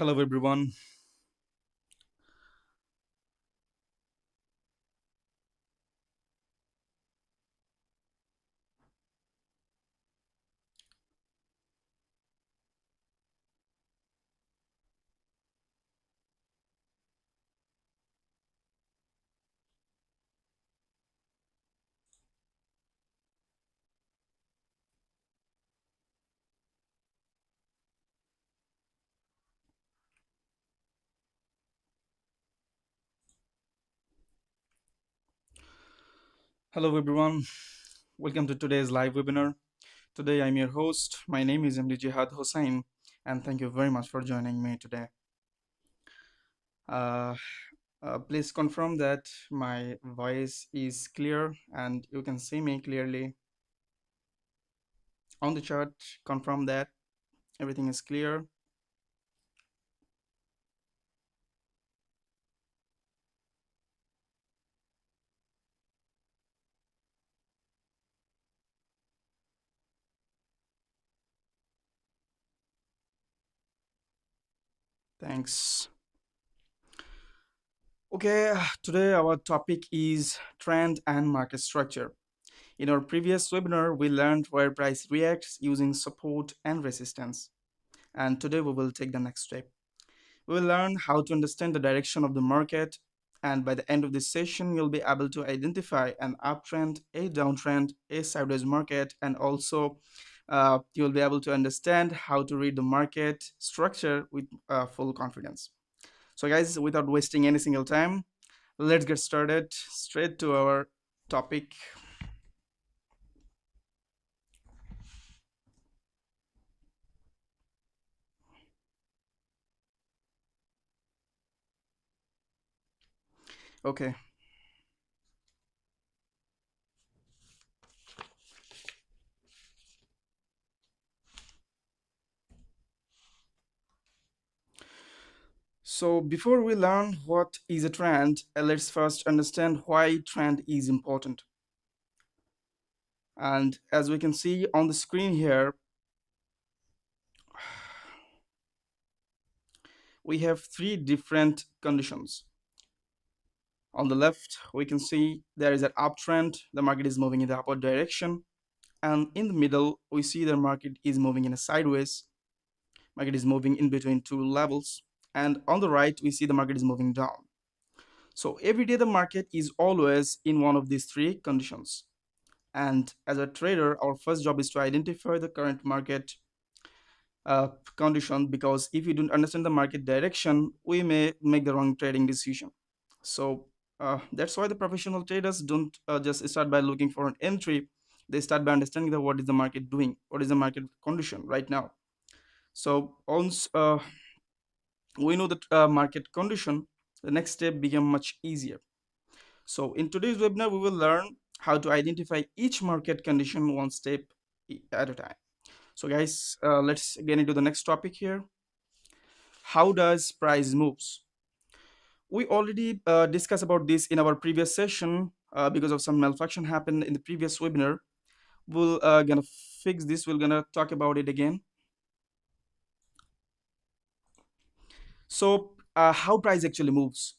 Hello, everyone. Hello, everyone. Welcome to today's live webinar. Today, I'm your host. My name is MD Jihad Hossain, and thank you very much for joining me today. Uh, please confirm that my voice is clear and you can see me clearly on the chart. Confirm that everything is clear. Thanks. Okay, today our topic is trend and market structure. In our previous webinar, we learned where price reacts using support and resistance. And today we will take the next step. We will learn how to understand the direction of the market, and by the end of this session, you'll be able to identify an uptrend, a downtrend, a sideways market, and also you'll be able to understand how to read the market structure with full confidence. So, guys, without wasting any single time, let's get started straight to our topic. Okay. So before we learn what is a trend, let's first understand why trend is important. And as we can see on the screen here, we have three different conditions. On the left, we can see there is an uptrend, the market is moving in the upward direction. And in the middle, we see the market is moving in a sideways, market is moving in between two levels. And on the right, we see the market is moving down. So every day the market is always in one of these three conditions. And as a trader, our first job is to identify the current market condition, because if we don't understand the market direction, we may make the wrong trading decision. So that's why the professional traders don't just start by looking for an entry. They start by understanding the what is the market doing, what is the market condition right now. So once we know the market condition, the next step become much easier. So in today's webinar, we will learn how to identify each market condition one step at a time. So guys, let's get into the next topic here. How does price moves? We already discussed about this in our previous session because of some malfunction happened in the previous webinar. We'll gonna fix this. We're gonna talk about it again. So how price actually moves?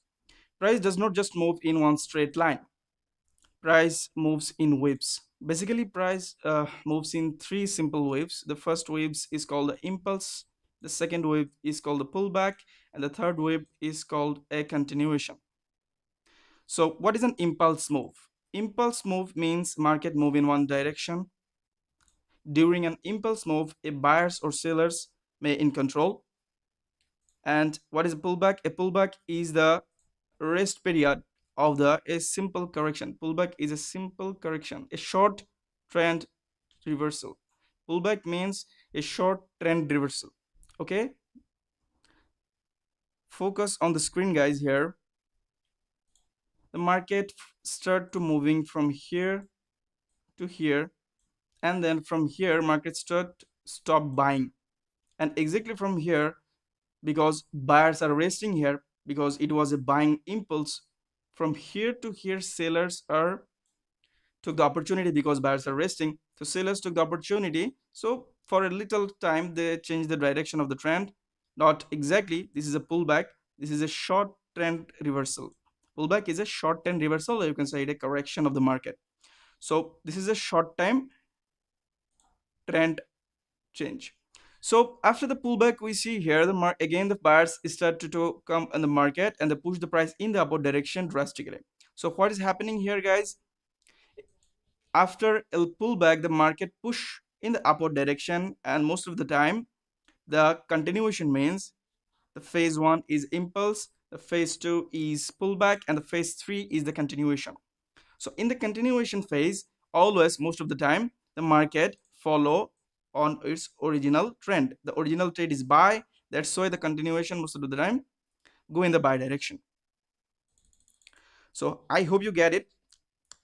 Price does not just move in one straight line. Price moves in waves. Basically, price moves in three simple waves. The first wave is called the impulse, the second wave is called the pullback, and the third wave is called a continuation. So what is an impulse move? Impulse move means market move in one direction. During an impulse move, a buyers or sellers may in control. And what is a pullback? A pullback is the rest period of the a simple correction. Pullback is a simple correction, a short trend reversal. Pullback means a short trend reversal. Okay, focus on the screen, guys. Here the market start to moving from here to here, and then from here market stop buying, and exactly from here, because buyers are resting here because it was a buying impulse, from here to here sellers are took the opportunity because buyers are resting. So sellers took the opportunity. So for a little time, they changed the direction of the trend. Not exactly. This is a pullback. This is a short trend reversal. Pullback is a short trend reversal, or you can say it a correction of the market. So this is a short time trend change. So after the pullback, we see here again the buyers start to come in the market and they push the price in the upward direction drastically. So what is happening here, guys? After a pullback, the market push in the upward direction, and most of the time, the continuation means the phase one is impulse, the phase two is pullback, and the phase three is the continuation. So in the continuation phase, always most of the time, the market follow on its original trend. The original trade is buy. That's why the continuation most of the time go in the buy direction. So I hope you get it.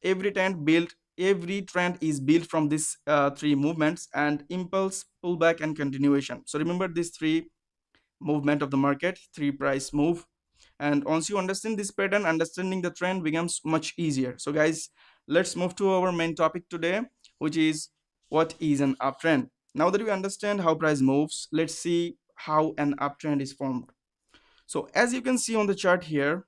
Every trend is built from these three movements: and impulse, pullback, and continuation. So remember these three movement of the market, three price move. And once you understand this pattern, understanding the trend becomes much easier. So guys, let's move to our main topic today, which is what is an uptrend. Now that we understand how price moves, let's see how an uptrend is formed. So as you can see on the chart here,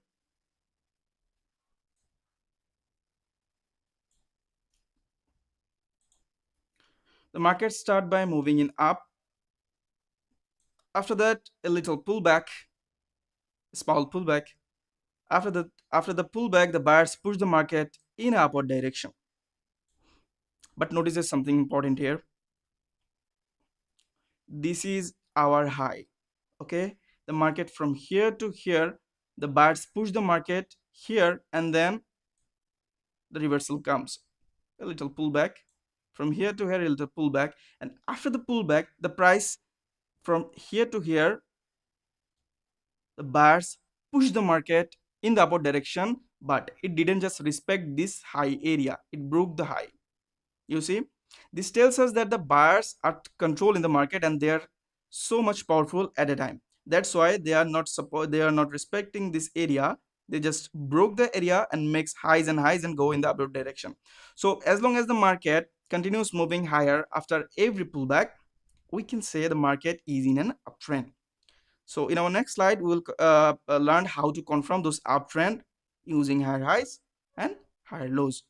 the market start by moving in up. After that, a little pullback, small pullback. After the pullback, the buyers push the market in upward direction. But notice there's something important here. This is our high. Okay, the market from here to here, the buyers push the market here, and then the reversal comes. A little pullback from here to here, a little pullback, and after the pullback, the price from here to here, the buyers push the market in the upward direction, but it didn't just respect this high area, it broke the high. You see, this tells us that the buyers are controlling the market and they are so much powerful at a time. That's why they are not respecting this area. They just broke the area and makes highs and go in the upward direction. So as long as the market continues moving higher after every pullback, we can say the market is in an uptrend. So in our next slide, we'll learn how to confirm those uptrend using higher highs and higher lows.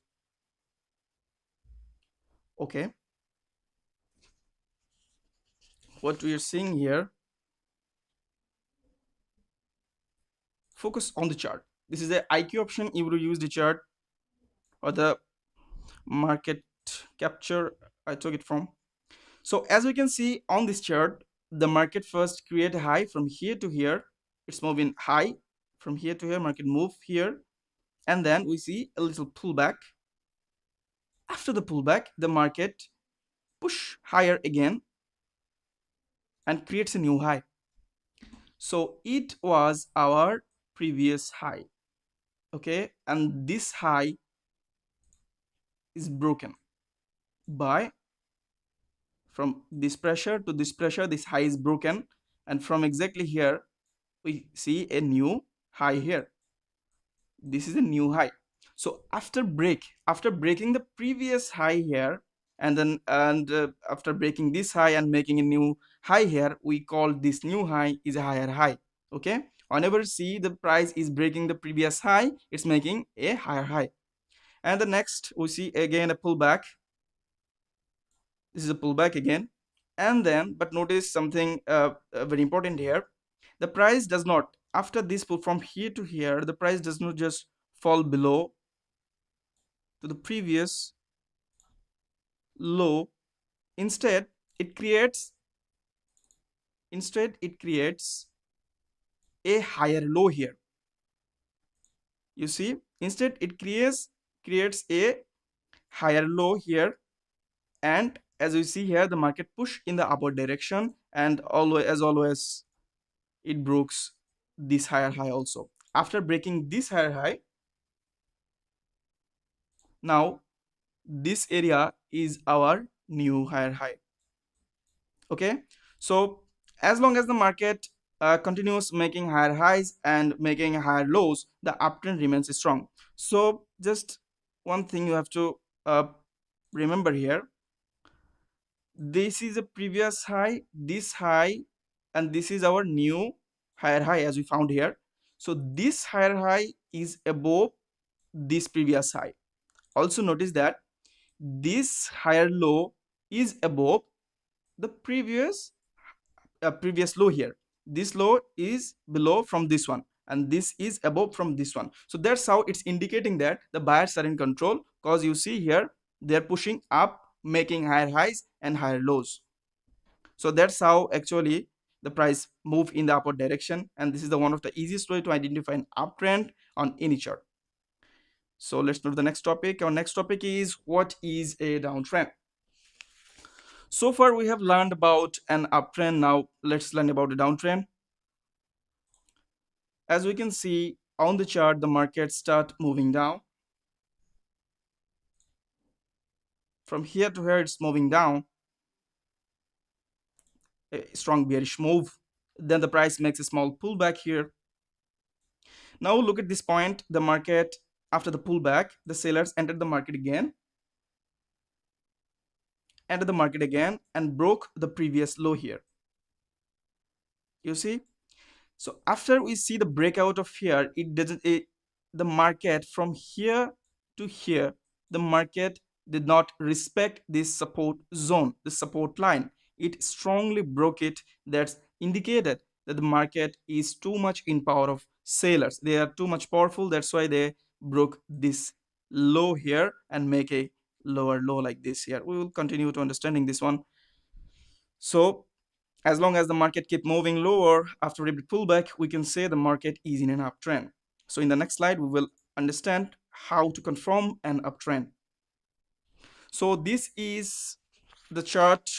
Okay, what we are seeing here, focus on the chart. This is the IQ option. You will use the chart or the market capture I took it from. So as we can see on this chart, the market first create a high from here to here. It's moving high from here to here. Market move here, and then we see a little pullback. After the pullback, the market push higher again and creates a new high. So it was our previous high. Okay, and this high is broken by, from this pressure to this pressure, this high is broken, and from exactly here we see a new high here. This is a new high. So after breaking the previous high here, after breaking this high and making a new high here, we call this new high is a higher high. Okay, whenever see the price is breaking the previous high, it's making a higher high. And the next we see again a pullback. This is a pullback again, and then but notice something very important here. The price does not, after this pull from here to here, the price does not just fall below to the previous low. Instead it creates a higher low here. You see, instead it creates a higher low here, and as we see here, the market push in the upward direction, and always it breaks this higher high also. After breaking this higher high, now this area is our new higher high. Okay, so as long as the market continues making higher highs and making higher lows, the uptrend remains strong. So just one thing you have to remember here, this is a previous high, this high and this is our new higher high as we found here. So this higher high is above this previous high. Also notice that this higher low is above the previous low here. This low is below from this one, and this is above from this one. So that's how it's indicating that the buyers are in control, because you see here they're pushing up, making higher highs and higher lows. So that's how actually the price move in the upward direction, and this is the one of the easiest way to identify an uptrend on any chart. So let's move to the next topic. Our next topic is, what is a downtrend? So far we have learned about an uptrend. Now let's learn about a downtrend. As we can see on the chart, the market start moving down. From here to here, it's moving down, a strong bearish move. Then the price makes a small pullback here. Now look at this point, the market, after the pullback, the sellers entered the market again, and broke the previous low here. You see? So after we see the breakout of here, the market from here to here, the market did not respect this support zone, the support line. It strongly broke it. That's indicated that the market is too much in power of sellers. They are too much powerful. That's why they broke this low here and make a lower low like this here. We will continue to understanding this one. So as long as the market keep moving lower after a pullback, we can say the market is in an uptrend. So in the next slide, we will understand how to confirm an uptrend. So this is the chart.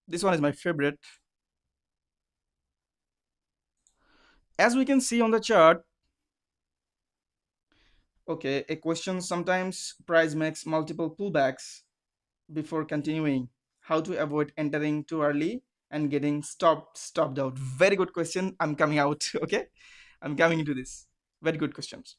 This one is my favorite. As we can see on the chart, okay, a question: sometimes price makes multiple pullbacks before continuing. How to avoid entering too early and getting stopped out? Very good question. I'm coming out. Okay, I'm coming into this. Very good questions.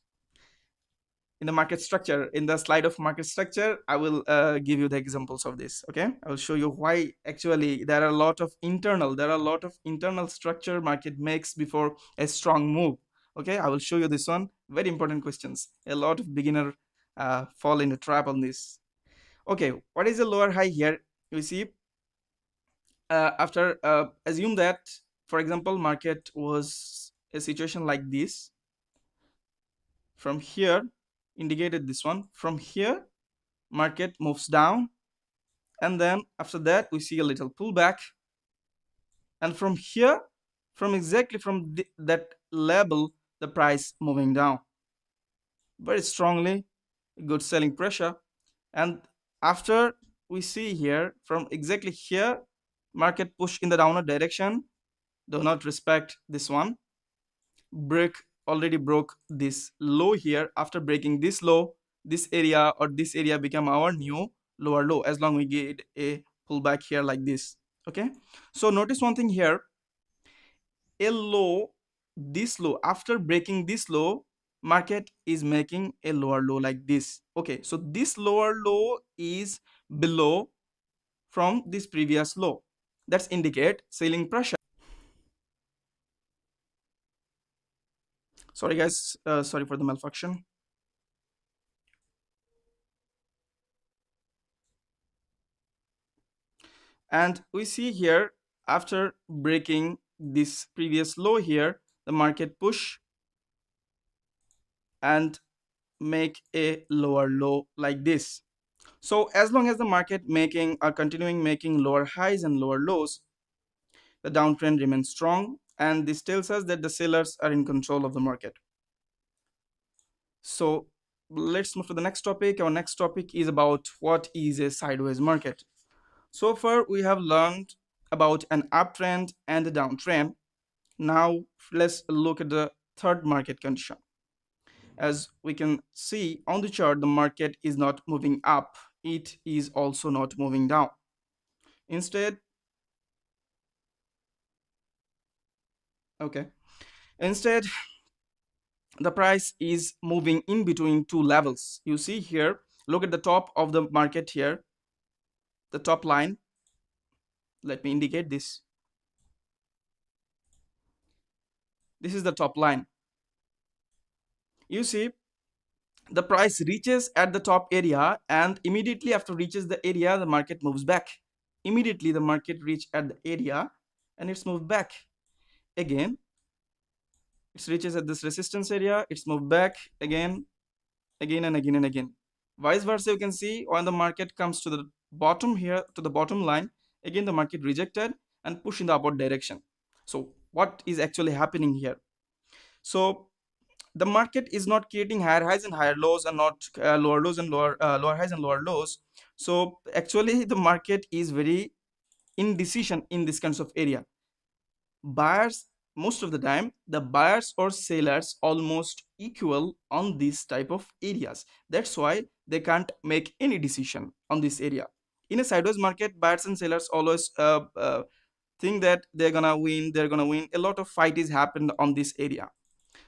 In the market structure, in the slide of market structure, I will give you the examples of this. Okay, I will show you why actually there are a lot of internal structure market makes before a strong move. Okay, I will show you this one. Very important questions. A lot of beginner fall in the trap on this. Okay, what is the lower high here? You see, after assume that, for example, market was a situation like this. From here, indicated this one. From here, market moves down, and then after that we see a little pullback, and from here, from exactly from that level, the price moving down very strongly, good selling pressure. And after we see here, from exactly here, market push in the downward direction, do not respect this one, already broke this low here. After breaking this low, this area become our new lower low, as long we get a pullback here like this. Okay, so notice one thing here, a low, this low, after breaking this low, market is making a lower low like this. Okay, so this lower low is below from this previous low. That's indicate selling pressure. Sorry guys, sorry for the malfunction. And we see here, after breaking this previous low here, the market push and make a lower low like this. So as long as the market continuing making lower highs and lower lows, the downtrend remains strong, and this tells us that the sellers are in control of the market. So let's move to the next topic. Our next topic is about what is a sideways market. So far we have learned about an uptrend and a downtrend. Now let's look at the third market condition. As we can see on the chart, the market is not moving up. It is also not moving down. Instead, the price is moving in between two levels. You see here, look at the top of the market here, the top line. Let me indicate this. This is the top line. You see, the price reaches at the top area, and immediately after reaches the area, the market moves back. Immediately the market reach at the area and it's moved back. Again, it reaches at this resistance area, it's moved back again, again and again and again. Vice versa, you can see when the market comes to the bottom here, to the bottom line, again the market rejected and push in the upward direction. So what is actually happening here? So the market is not creating higher highs and higher lows, and not lower lows and lower highs and lower lows. So actually the market is very indecision in this kinds of area. Buyers, most of the time the buyers or sellers almost equal on these type of areas. That's why they can't make any decision on this area. In a sideways market, buyers and sellers always think that they're gonna win. A lot of fight is happened on this area.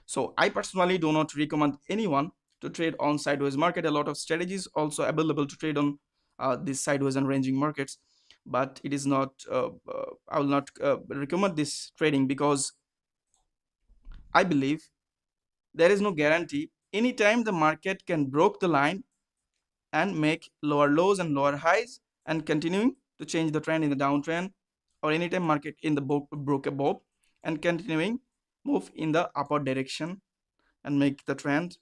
So I personally do not recommend anyone to trade on sideways market. A lot of strategies also available to trade on these sideways and ranging markets, but it is not. I will not recommend this trading, because I believe there is no guarantee. Anytime the market can broke the line and make lower lows and lower highs and continuing to change the trend in the downtrend, or anytime market in the broke above and continuing move in the upward direction and make the trend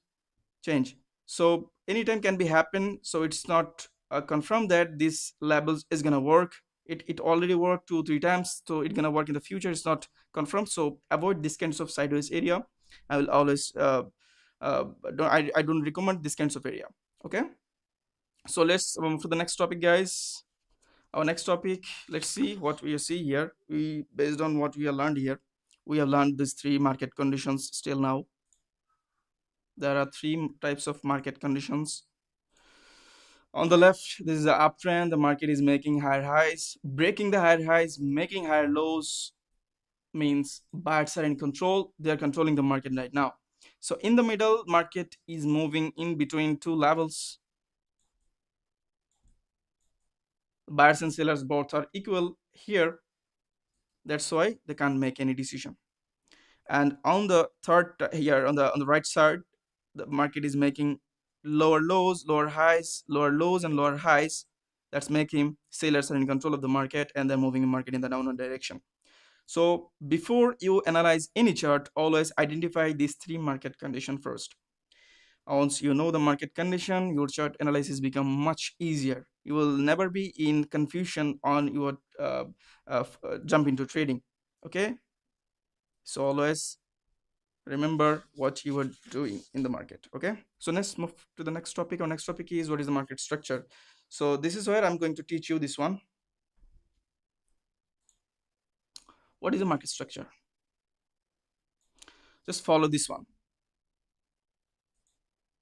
change. So anytime can be happen. So it's not confirmed that this levels is gonna work. It already worked 2 3 times, so it's gonna work in the future. It's not confirmed. So avoid this kinds of sideways area. I will always I don't recommend this kinds of area. Okay. So let's move to the next topic, guys. Our next topic. Let's see what we see here. We based on what we have learned here. We have learned these three market conditions still now. There are three types of market conditions. On the left, this is the uptrend. The market is making higher highs, breaking the higher highs, making higher lows. Means buyers are in control. They are controlling the market right now. So in the middle, market is moving in between two levels. Buyers and sellers both are equal here. That's why they can't make any decision. And on the third here, on the right side, the market is making lower lows, lower highs, lower lows and lower highs. That's making sellers are in control of the market, and they're moving the market in the downward direction. So before you analyze any chart, always identify these three market condition first. Once you know the market condition, your chart analysis become much easier. You will never be in confusion on your jump into trading. Okay, so always remember what you were doing in the market. Okay, so let's move to the next topic. Our next topic is what is the market structure. So this is where I'm going to teach you this one. What is the market structure? Just follow this one.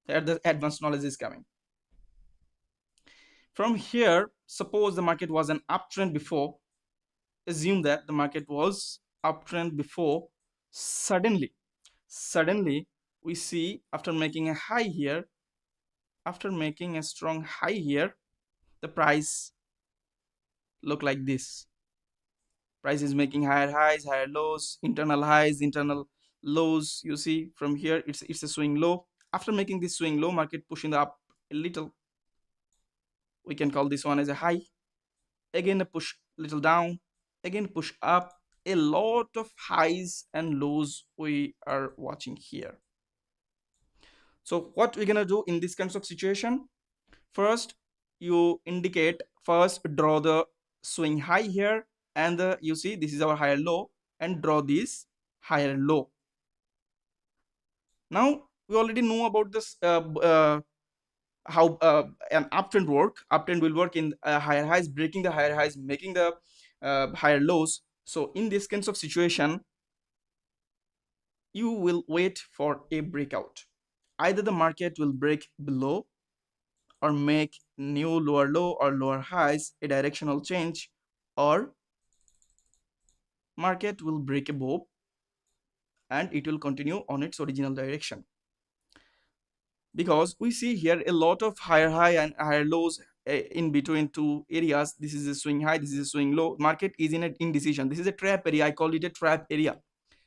There the advanced knowledge is coming. From here, suppose the market was an uptrend before. Assume that the market was uptrend before. Suddenly we see, after making a high here, after making a strong high here, the price look like this. Price is making higher highs, higher lows, internal highs, internal lows. You see from here, it's a swing low. After making this swing low, market pushing up a little. We can call this one as a high. Again a push little down, again push up. A lot of highs and lows we are watching here. So what we're gonna do in this kinds of situation? First, you indicate, first draw the swing high here, and you see this is our higher low, and draw this higher low. Now we already know about this how an uptrend work. Uptrend will work in higher highs, breaking the higher highs, making the higher lows. So in this kinds of situation, you will wait for a breakout. Either the market will break below or make new lower low or lower highs, a directional change, or market will break above and it will continue on its original direction. Because we see here a lot of higher high and higher lows in between two areas. This is a swing high, this is a swing low. Market is in an indecision. This is a trap area. I call it a trap area.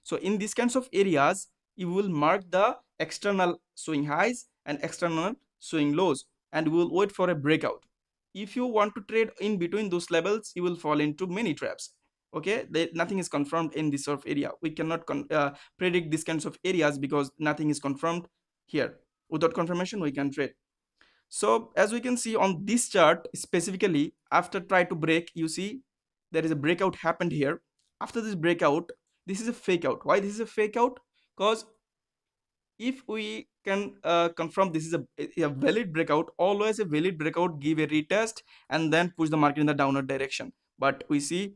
So in these kinds of areas, you will mark the external swing highs and external swing lows, and we will wait for a breakout. If you want to trade in between those levels, you will fall into many traps. Okay, nothing is confirmed in this sort of area. We cannot predict these kinds of areas because nothing is confirmed here. Without confirmation, we can trade. So as we can see on this chart specifically, after try to break, you see there is a breakout happened here. After this breakout, this is a fake out. Why this is a fake out? Because if we can confirm this is a valid breakout, always a valid breakout give a retest and then push the market in the downward direction. But we see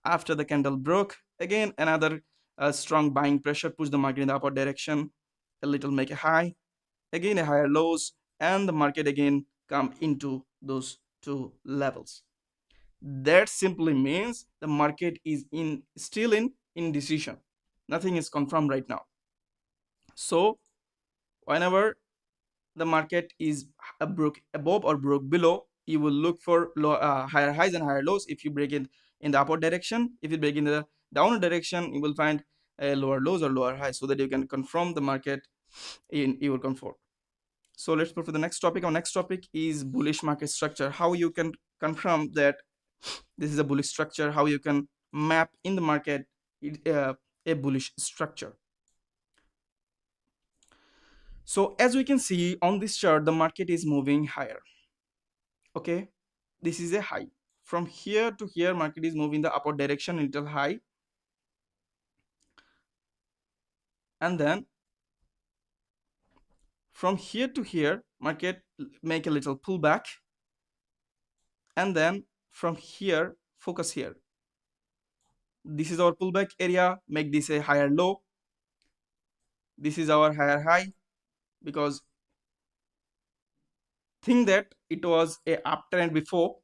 after the candle broke, again another strong buying pressure push the market in the upward direction, a little make a high, again a higher lows, and the market again come into those two levels. That simply means the market is still in indecision. Nothing is confirmed right now. So whenever the market is broke above or broke below, you will look for higher highs and higher lows. If you break it in the upward direction, if you break in the downward direction, you will find lower lows or lower highs, so that you can confirm the market in your comfort. So let's go for the next topic. Our next topic is bullish market structure. How you can confirm that this is a bullish structure, how you can map in the market a bullish structure. So as we can see on this chart, the market is moving higher. Okay, this is a high. From here to here, market is moving the upward direction, a little high. And then from here to here, market make a little pullback. And then from here, focus here. This is our pullback area, make this a higher low. This is our higher high, because think that it was a uptrend before.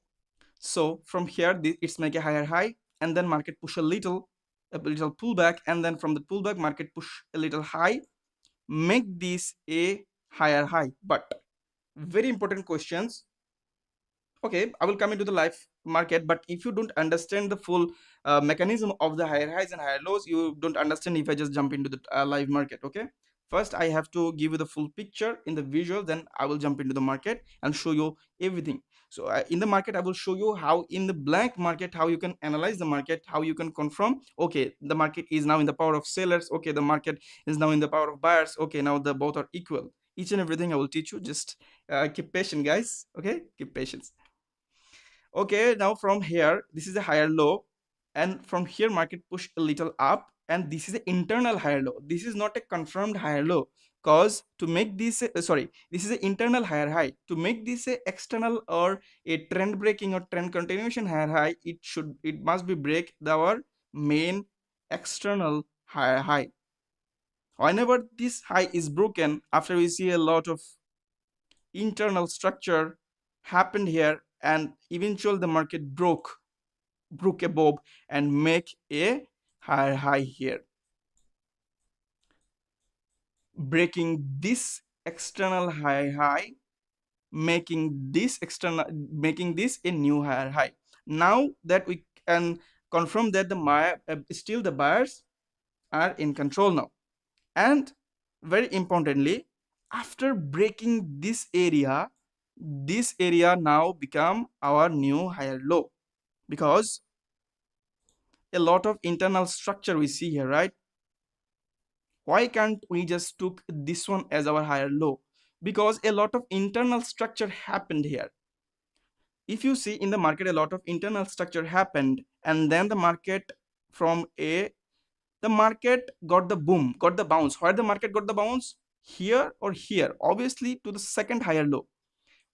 So from here, it's make a higher high, and then market push a little pullback, and then from the pullback, market push a little high, make this a higher high. But very important questions. Okay, I will come into the live market, but if you don't understand the full mechanism of the higher highs and higher lows, you don't understand if I just jump into the live market. Okay, first I have to give you the full picture in the visual, then I will jump into the market and show you everything. So in the market, I will show you how in the blank market, how you can analyze the market, how you can confirm, okay, the market is now in the power of sellers, okay, the market is now in the power of buyers, okay, now the both are equal. Each and everything I will teach you. Just keep patient, guys. Okay, keep patience. Okay, now from here, this is a higher low, and from here market push a little up, and this is an internal higher low. This is not a confirmed higher low, because to make this this is an internal higher high. To make this a external or a trend breaking or trend continuation higher high, it must be break our main external higher high. Whenever this high is broken, after we see a lot of internal structure happened here, and eventually the market broke above and make a higher high here, breaking this external high, making this a new higher high. Now that we can confirm that still the buyers are in control now. And very importantly, after breaking this area now become our new higher low, because a lot of internal structure we see here, right? Why can't we just took this one as our higher low? Because a lot of internal structure happened here. If you see in the market, a lot of internal structure happened, and then the market got the boom, got the bounce. Where the market got the bounce? Here or here? Obviously to the second higher low.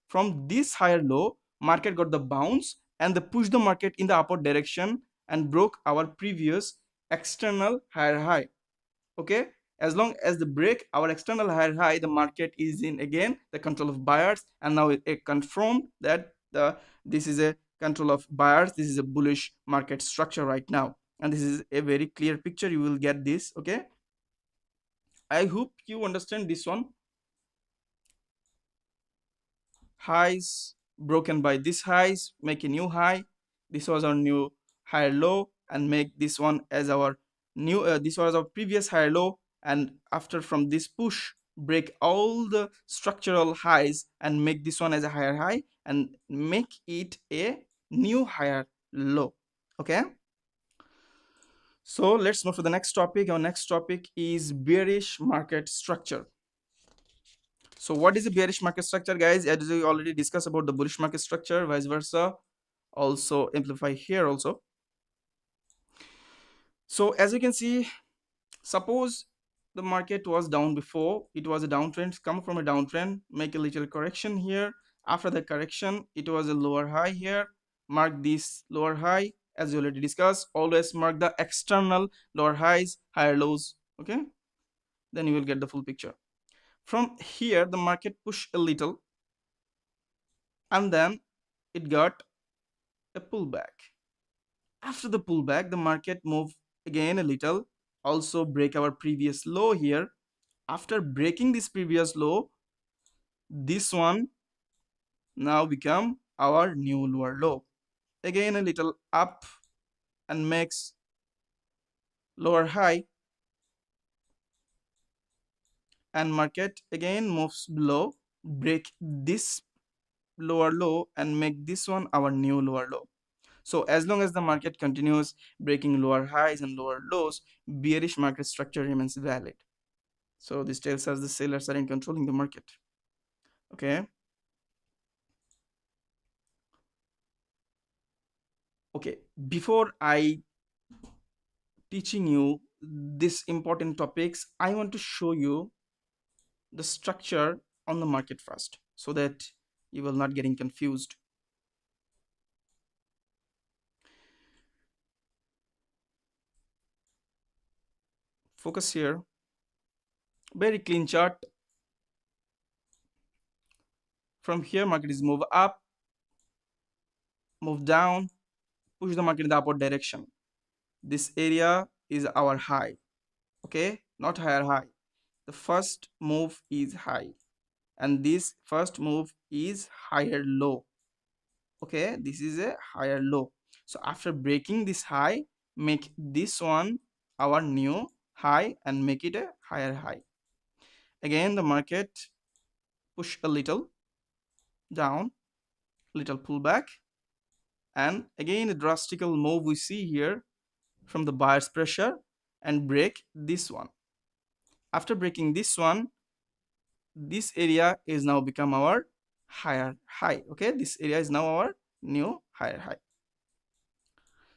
From this higher low, market got the bounce and they pushed the market in the upward direction and broke our previous external higher high. Okay, as long as the break our external higher high, the market is in again the control of buyers, and now it confirmed that this is a control of buyers. This is a bullish market structure right now, and this is a very clear picture. You will get this. Okay, I hope you understand this one. Highs, broken by these highs, make a new high. This was our new higher low, and make this one as our new this was our previous higher low, and after from this push, break all the structural highs and make this one as a higher high and make it a new higher low. Okay, so let's move to the next topic. Our next topic is bearish market structure. So what is the bearish market structure, guys? As we already discussed about the bullish market structure, vice versa, also amplify here also. So as you can see, suppose the market was down before, it was a downtrend, come from a downtrend, make a little correction here. After the correction, it was a lower high here, mark this lower high. As we already discussed, always mark the external lower highs, higher lows. Okay, then you will get the full picture. From here the market pushed a little, and then it got a pullback. After the pullback, the market moved again a little, also break our previous low here. After breaking this previous low, this one now become our new lower low. Again a little up and makes lower high, and market again moves below, break this lower low and make this one our new lower low. So as long as the market continues breaking lower highs and lower lows, bearish market structure remains valid. So this tells us the sellers are in controlling the market. Okay. Okay. Before I teaching you these important topics, I want to show you the structure on the market first, so that you will not getting confused. Focus here. Very clean chart. From here, market is move up, move down, push the market in the upward direction. This area is our high. Okay, not higher high. The first move is high, and this first move is higher low. Okay, this is a higher low. So after breaking this high, make this one our new high and make it a higher high. Again the market push a little down, little pullback, and again a drastical move we see here from the buyer's pressure, and break this one. After breaking this one, this area is now become our higher high. Okay, this area is now our new higher high.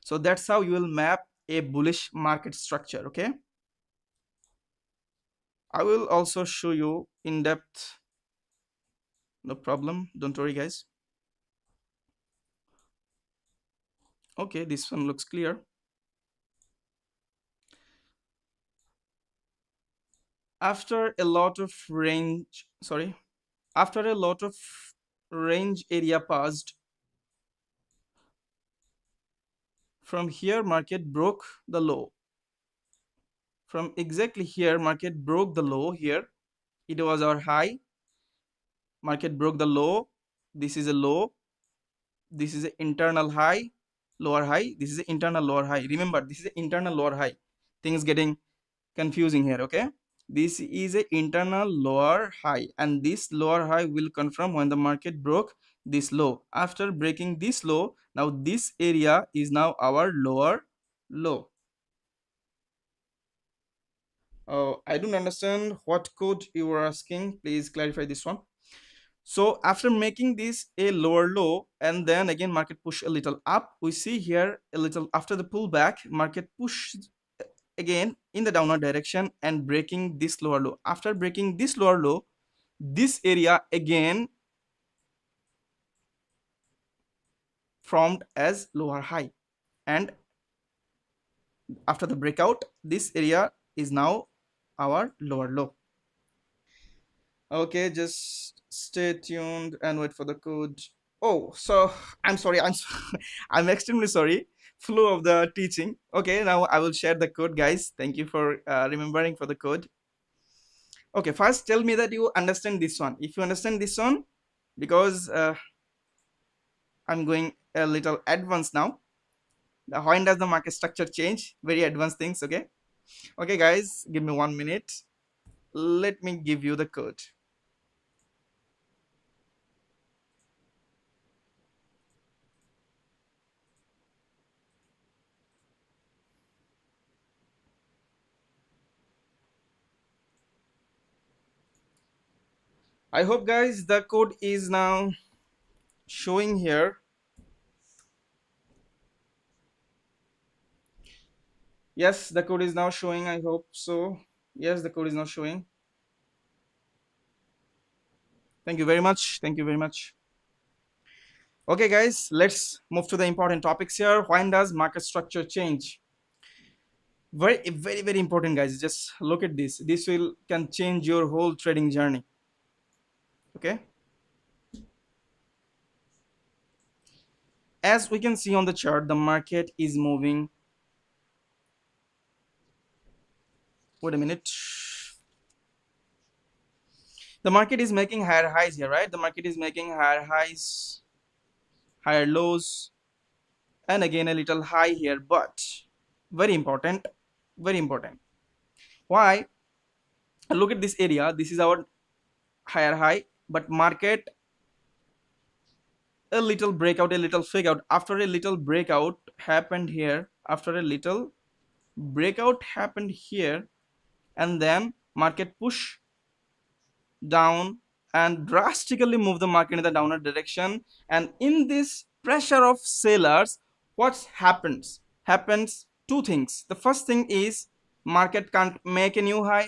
So that's how you will map a bullish market structure. Okay, I will also show you in depth. No problem, don't worry guys. Okay, this one looks clear. After a lot of range, sorry, after a lot of range area passed, from here market broke the low. From exactly here market broke the low here. It was our high, market broke the low. This is a low, this is an internal high, lower high, this is an internal lower high. Remember, this is an internal lower high. Things getting confusing here. Okay, this is a internal lower high, and this lower high will confirm when the market broke this low. After breaking this low, now this area is now our lower low. I don't understand what code you were asking. Please clarify this one. So after making this a lower low, and then again market push a little up, we see here a little after the pullback, market push again in the downward direction and breaking this lower low. After breaking this lower low, this area again formed as lower high, and after the breakout, this area is now our lower low. Okay, just stay tuned and wait for the code. Oh, so I'm sorry, I'm extremely sorry, flow of the teaching. Okay, now I will share the code, guys. Thank you for remembering for the code. Okay, first tell me that you understand this one. If you understand this one, because I'm going a little advanced now. When does the market structure change? Very advanced things. Okay. Okay, guys, give me 1 minute. Let me give you the code. I hope, guys, the code is now showing here. Yes, the code is now showing. I hope so. Yes, the code is now showing. Thank you very much. Thank you very much. Okay, guys, let's move to the important topics here. When does market structure change? Very important, guys. Just look at this. This will can change your whole trading journey. Okay. As we can see on the chart, the market is moving. Wait a minute. The market is making higher highs here, right? The market is making higher highs, higher lows, and again a little high here, but very important, very important. Why? Look at this area. This is our higher high, but market a little breakout, a little fake out. After a little breakout happened here, after a little breakout happened here, and then market push down and drastically move the market in the downward direction. And in this pressure of sellers, what happens two things. The first thing is market can't make a new high.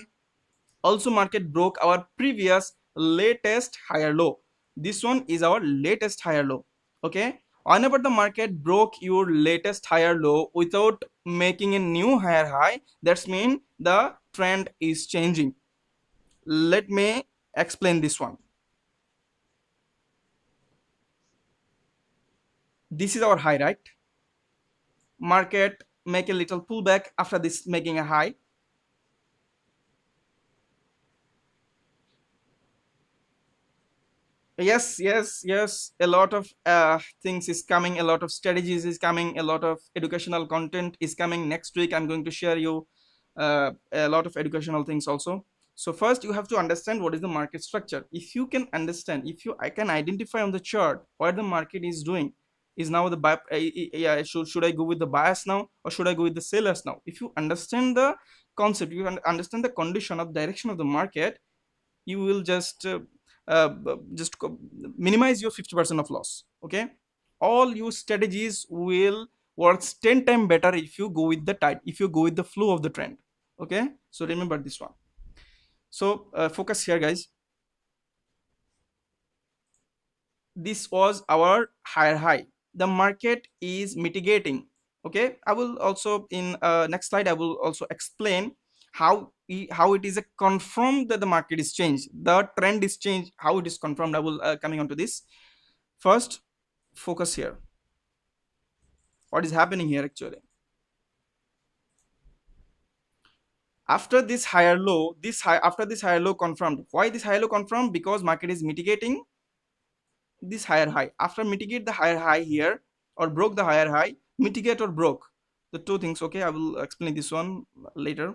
Also, market broke our previous latest higher low. This one is our latest higher low. Okay, whenever the market broke your latest higher low without making a new higher high, that's mean the trend is changing. Let me explain this one. This is our high, right? Market make a little pullback after this making a high. Yes, a lot of things is coming, a lot of strategies is coming, a lot of educational content is coming. Next week I'm going to share you a lot of educational things also. So first you have to understand what is the market structure. If you can understand, if you I can identify on the chart what the market is doing, is now the buy, yeah, should I go with the buyers now or should I go with the sellers now? If you understand the concept, you understand the condition of direction of the market, you will uh, just minimize your 50% of loss. Okay, all your strategies will works 10 times better if you go with the tide, if you go with the flow of the trend. Okay, so remember this one. So focus here, guys. This was our higher high. The market is mitigating. Okay, I will also in next slide I will also explain how it is a confirmed that the market is changed, the trend is changed, how it is confirmed. I will coming on to this. First, focus here. What is happening here actually? After this higher low, after this higher low confirmed. Why this higher low confirmed? Because market is mitigating this higher high. After mitigate the higher high here or broke the higher high, mitigate or broke, the two things. Okay, I will explain this one later.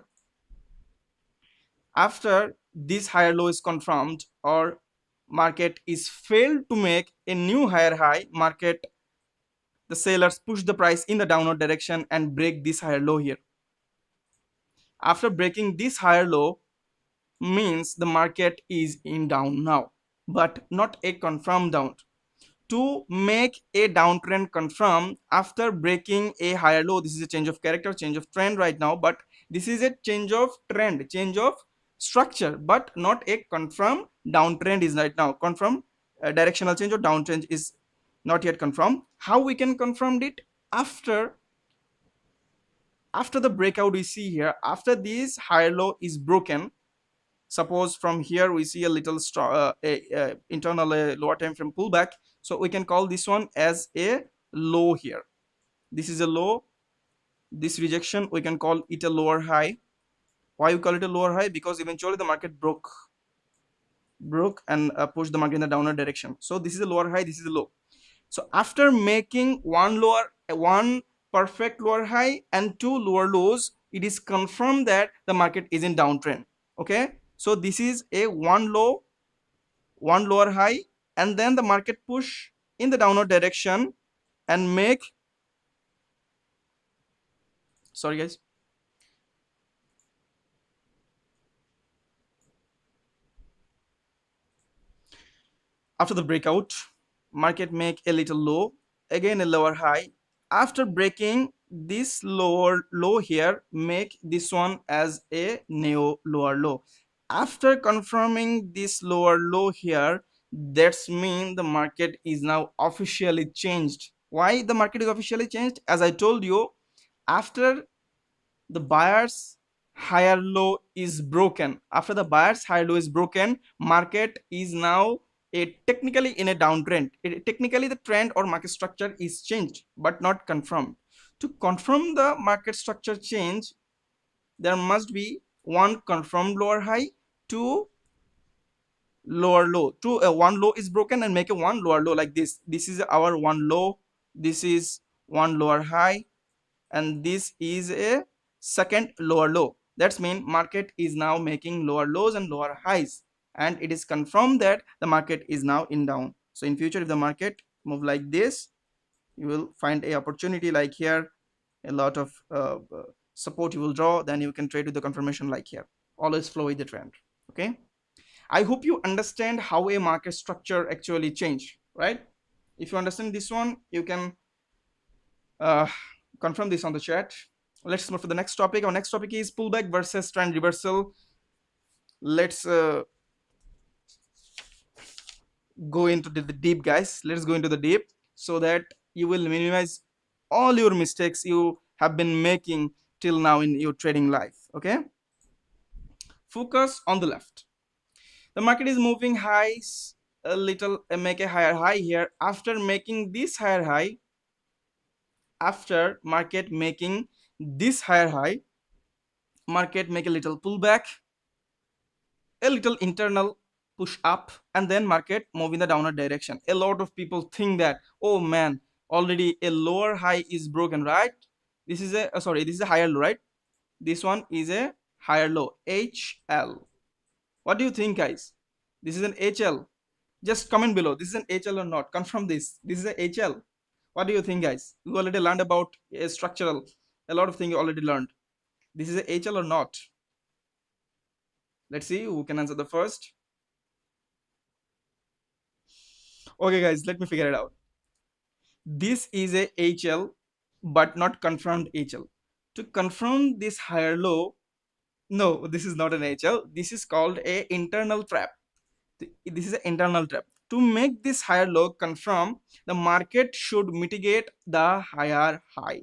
After this higher low is confirmed or market is failed to make a new higher high, market, the sellers push the price in the downward direction and break this higher low here. After breaking this higher low means the market is in down now, but not a confirmed down. To make a downtrend confirm after breaking a higher low, this is a change of character, change of trend right now, but this is a change of trend, change of structure, but not a confirmed downtrend is right now. Confirm directional change or downtrend is not yet confirmed. How we can confirm it? After the breakout we see here, after this higher low is broken, suppose from here we see a little internal lower time frame pullback, so we can call this one as a low here. This is a low. This rejection we can call it a lower high. Why we call it a lower high? Because eventually the market broke and pushed the market in the downward direction. So this is a lower high, this is a low. So after making one perfect lower high and two lower lows, it is confirmed that the market is in downtrend. Okay, so this is a one low, one lower high, and then the market push in the downward direction and make, sorry guys, after the breakout, market make a little low, again a lower high. After breaking this lower low here, make this one as a neo lower low. After confirming this lower low here, that's mean the market is now officially changed. Why the market is officially changed? As I told you, after the buyer's higher low is broken, after the buyer's higher low is broken, market is now technically in a downtrend. Technically the trend or market structure is changed but not confirmed. To confirm the market structure change, there must be one confirmed lower high, two lower low, two one low is broken and make a one lower low like this. This is our one low, this is one lower high, and this is a second lower low. That's mean market is now making lower lows and lower highs, and it is confirmed that the market is now in down. So in future if the market move like this, you will find a opportunity like here, a lot of support you will draw, then you can trade with the confirmation like here. Always flow with the trend. Okay, I hope you understand how a market structure actually change, right? If you understand this one, you can uh, confirm this on the chat. Let's move to the next topic. Our next topic is pullback versus trend reversal. Let's go into the deep, guys. Let's go into the deep so that you will minimize all your mistakes you have been making till now in your trading life. Okay, focus on the left. The market is moving highs a little, make a higher high here. After making this higher high, after market making this higher high, market make a little pullback, a little internal push up, and then market move in the downward direction. A lot of people think that, oh man, already a lower high is broken, right? This is a sorry, this is a higher low, right? This one is a higher low, HL. What do you think, guys? This is an HL. Just comment below, this is an HL or not. Confirm this, this is a HL. What do you think, guys? You already learned about a structural, a lot of things you already learned. This is a HL or not? Let's see who can answer the first. Okay guys, let me figure it out. This is a HL but not confirmed HL. To confirm this higher low, no, this is not an HL. This is called a internal trap. This is an internal trap. To make this higher low confirm, the market should mitigate the higher high.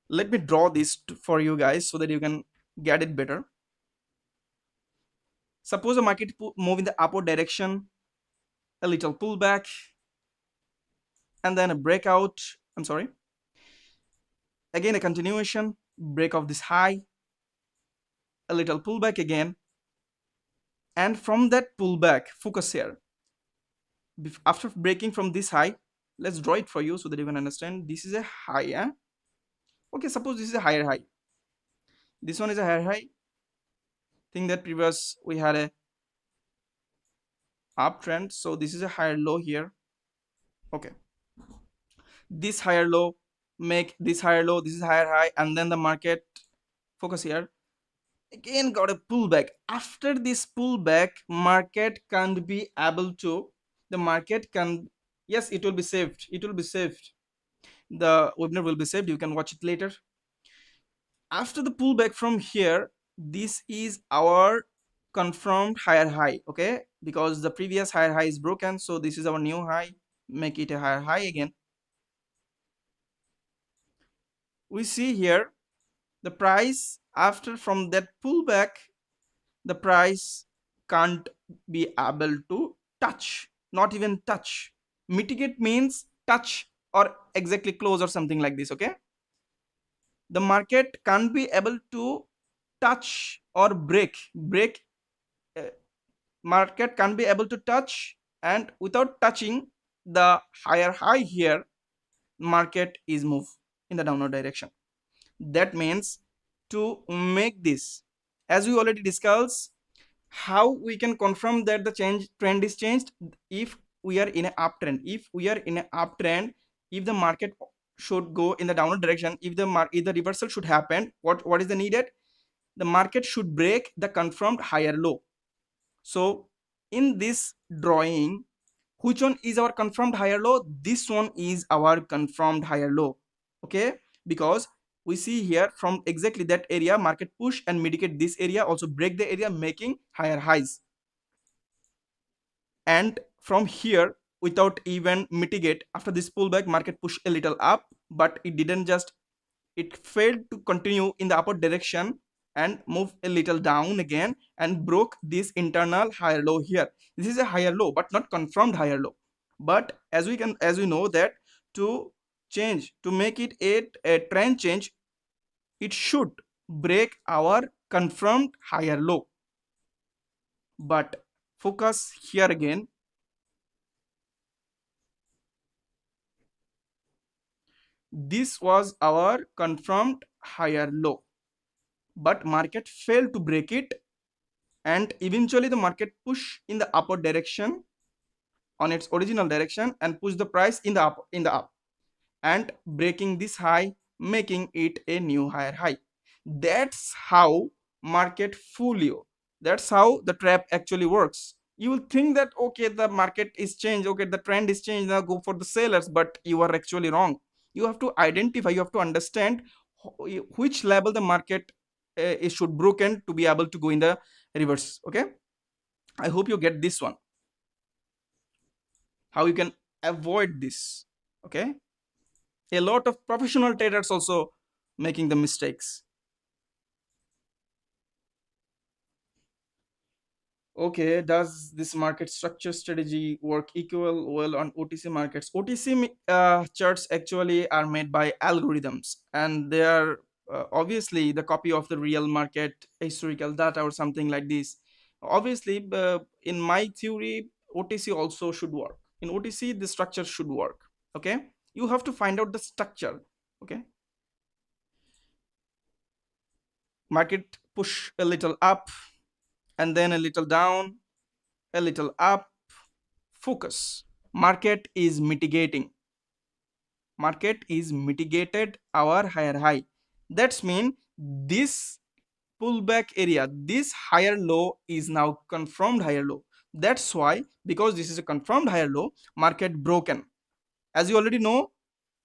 Let me draw this for you guys so that you can get it better. Suppose the market move in the upward direction, a little pullback, and then a breakout. I'm sorry. Again, a continuation, break of this high, a little pullback again. And from that pullback, focus here. After breaking from this high, let's draw it for you so that you can understand. This is a high. Eh? Okay, suppose this is a higher high. This one is a higher high. Think that previous we had a uptrend. So this is a higher low here. Okay. This higher low, make this higher low, this is higher high, and then the market, focus here, again got a pullback. After this pullback, market can't be able to, the market can, yes, it will be saved, it will be saved, the webinar will be saved, you can watch it later. After the pullback from here, this is our confirmed higher high. Okay, because the previous higher high is broken, so this is our new high, make it a higher high again. We see here the price after from that pullback, the price can't be able to touch, not even touch. Mitigate means touch or exactly close or something like this. Okay, the market can't be able to touch or break. uh, Market can't be able to touch and without touching the higher high here, market is move in the downward direction. That means to make this, as we already discussed, how we can confirm that the change trend is changed. If we are in an uptrend, if the market should go in the downward direction, if the reversal should happen, what is the needed? The market should break the confirmed higher low. So in this drawing, which one is our confirmed higher low? This one is our confirmed higher low. Okay, because we see here from exactly that area, market push and mitigate this area, also break the area, making higher highs. And from here, without even mitigate, after this pullback, market push a little up, but it didn't just, it failed to continue in the upward direction and move a little down again and broke this internal higher low here. This is a higher low but not confirmed higher low. But as we know that to change, to make it a trend change, it should break our confirmed higher low. But focus here again, this was our confirmed higher low, but market failed to break it, and eventually the market push in the upward direction on its original direction and push the price in the up and breaking this high, making it a new higher high. That's how market fool you. That's how the trap actually works. You will think that okay, the market is changed, okay, the trend is changed, now go for the sellers, but you are actually wrong. You have to identify, you have to understand which level the market is should broken to be able to go in the reverse. Okay, I hope you get this one, how you can avoid this. Okay, a lot of professional traders also making the mistakes. Okay, does this market structure strategy work equal well on OTC markets? OTC charts actually are made by algorithms, and they are obviously the copy of the real market historical data or something like this. Obviously, in my theory, OTC also should work. In OTC, the structure should work. Okay, you have to find out the structure. Okay, market push a little up and then a little down, a little up. Focus, market is mitigating, market is mitigated our higher high. That's mean this pullback area, this higher low is now confirmed higher low. That's why, because this is a confirmed higher low, market broken. As you already know,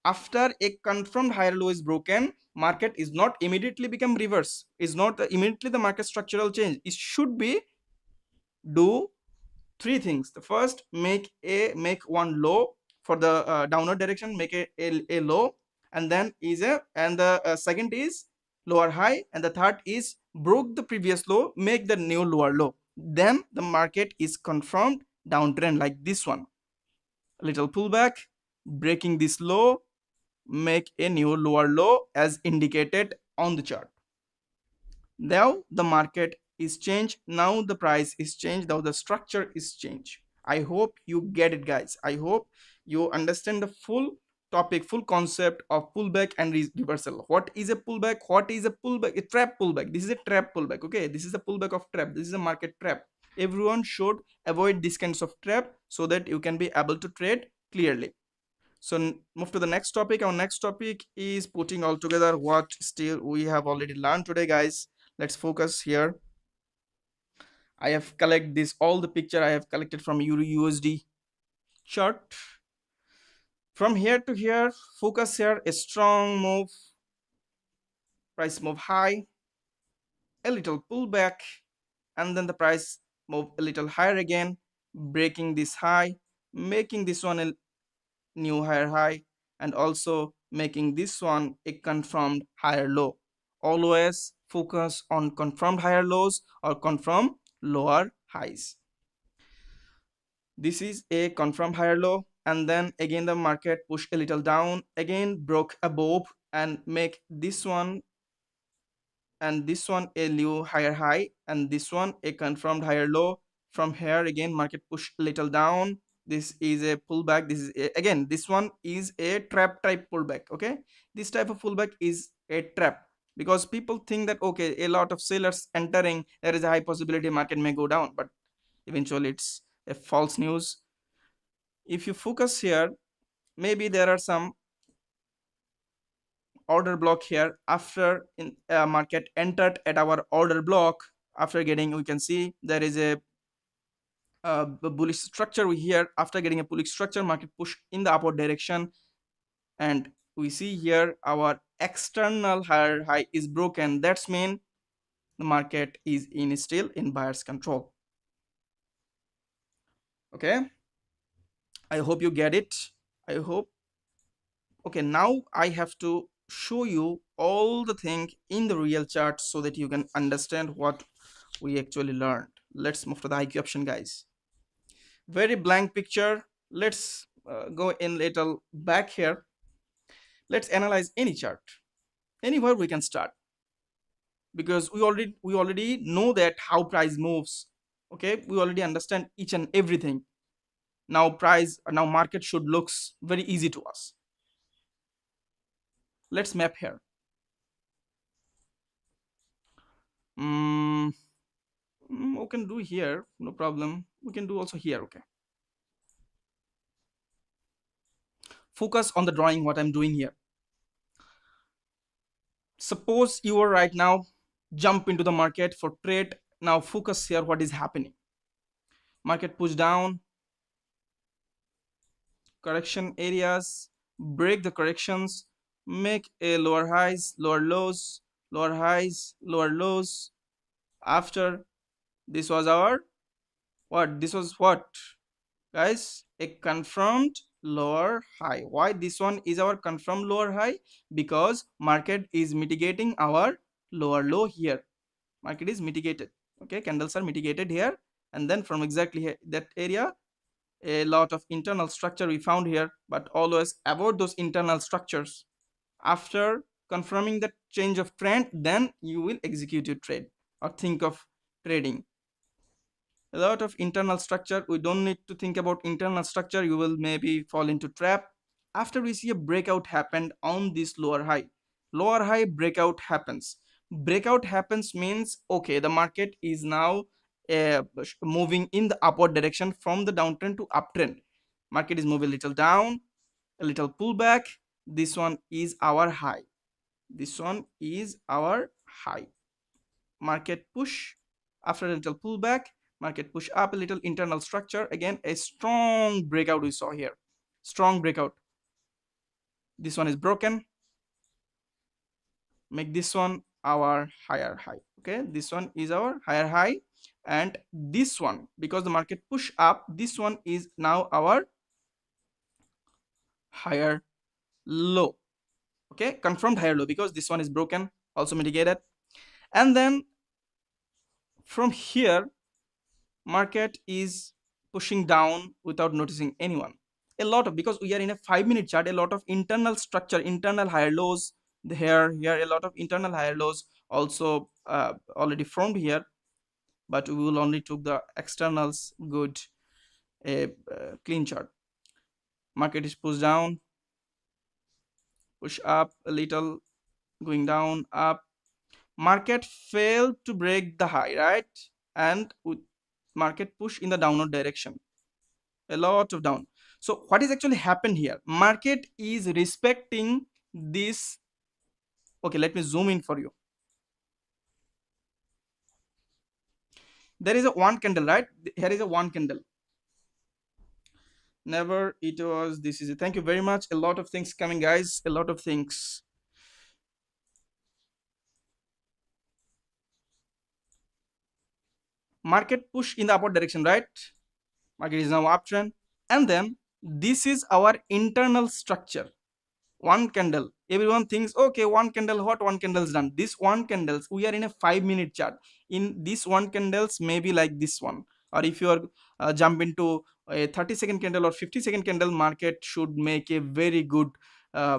after a confirmed higher low is broken, market is not immediately become reverse, is not immediately the market structural change. It should be do three things. The first, make one low for the downward direction, make a low, and then is a, and the second is lower high, and the third is broke the previous low, make the new lower low. Then the market is confirmed downtrend like this one. A little pullback, breaking this low, make a new lower low as indicated on the chart. Now the market is changed, now the price is changed, now the structure is changed. I hope you get it, guys. I hope you understand the full topic, full concept of pullback and reversal. What is a pullback? What is a pullback? A trap pullback. This is a trap pullback. Okay, this is a pullback of trap. This is a market trap. Everyone should avoid these kinds of trap so that you can be able to trade clearly. So move to the next topic. Our next topic is putting all together what still we have already learned today, guys. Let's focus here. I have collected this, all the picture I have collected from Euro USD chart. From here to here, focus here, a strong move, price move high, a little pullback, and then the price move a little higher again, breaking this high, making this one a new higher high, and also making this one a confirmed higher low. Always focus on confirmed higher lows or confirmed lower highs. This is a confirmed higher low, and then again the market push a little down, again broke above and make this one and this one a new higher high, and this one a confirmed higher low. From here again market push a little down, This is a pullback. This is again, this one is a trap type pullback. Okay, this type of pullback is a trap, because people think that okay, a lot of sellers entering, there is a high possibility market may go down, but eventually it's a false news. If you focus here, maybe there are some order block here. After in market entered at our order block, after getting, we can see there is a bullish structure here. After getting a bullish structure, market push in the upward direction, and we see here our external higher high is broken. That's mean the market is in still in buyer's control. Okay, I hope you get it. I hope. Okay, now I have to show you all the thing in the real chart so that you can understand what we actually learned. Let's move to the IQ option, guys. Very blank picture. Let's go in little back here. Let's analyze any chart. Anywhere we can start, because we already know that how price moves. Okay, we already understand each and everything. Now now market should looks very easy to us. Let's map here. mm, we can do here, no problem. We can do also here. Okay, focus on the drawing, what I'm doing here. Suppose you are right now jump into the market for trade. Now focus here, what is happening. Market push down, correction areas, break the corrections, make a lower highs, lower lows, lower highs, lower lows. After, this was our what? This was what, guys? A confirmed lower high. Why this one is our confirmed lower high? Because market is mitigating our lower low here. Market is mitigated. Okay, candles are mitigated here, and then from exactly here, that area, a lot of internal structure we found here, but always avoid those internal structures. After confirming the change of trend, then you will execute your trade or think of trading. A lot of internal structure, we don't need to think about internal structure, you will maybe fall into trap. After we see a breakout happened on this lower high breakout happens means okay, the market is now moving in the upward direction from the downtrend to uptrend. Market is moving a little down, a little pullback. This one is our high, this one is our high. Market push, after a little pullback, market push up a little, internal structure, again a strong breakout we saw here, strong breakout. This one is broken, make this one our higher high. Okay, this one is our higher high, and this one, because the market push up, this one is now our higher low. Okay, confirmed higher low, because this one is broken, also mitigated. And then from here, market is pushing down without noticing anyone. A lot of, because we are in a 5-minute chart, a lot of internal structure, internal higher lows here, a lot of internal higher lows also already formed here, but we will only took the externals. Good, a clean chart. Market is pushed down, push up a little, going down, up. Market failed to break the high, right? And market push in the downward direction, a lot of down. So what is actually happened here? Market is respecting this. Okay, let me zoom in for you. There is a one candle, right? Here is a one candle. Never it was, this is it. Thank you very much. A lot of things coming, guys, a lot of things. Market push in the upward direction, right? Market is now uptrend, and then this is our internal structure. One candle, everyone thinks okay, one candle, what one candle is done. This one candles, we are in a 5-minute chart. In this one candles, maybe like this one, or if you are jump into a 30-second candle or 50-second candle, market should make a very good uh,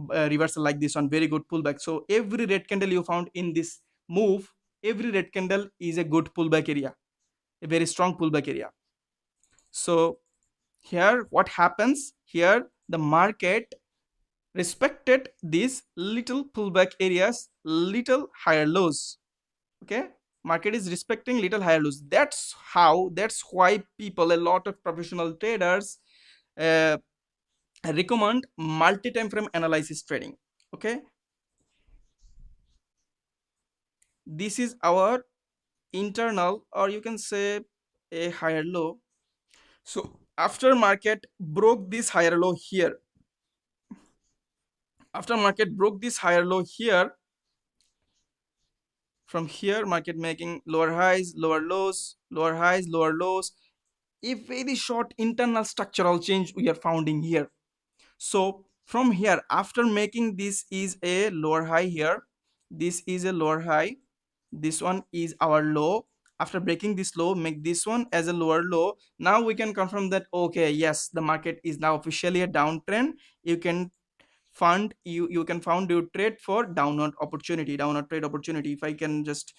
reversal like this one, very good pullback. So every red candle you found in this move, every red candle is a good pullback area, a very strong pullback area. So here what happens, here the market respected these little pullback areas, little higher lows. Okay, market is respecting little higher lows. That's why people, a lot of professional traders, uh, recommend multi-time frame analysis trading. Okay, this is our internal, or you can say a higher low. So after market broke this higher low here, after market broke this higher low here, from here market making lower highs, lower lows, lower highs, lower lows, a very short internal structural change we are finding here. So from here, after making this is a lower high here, this is a lower high, this one is our low. After breaking this low, make this one as a lower low. Now we can confirm that okay, yes, the market is now officially a downtrend. You can you can found your trade for downward opportunity, downward trade opportunity. If I can just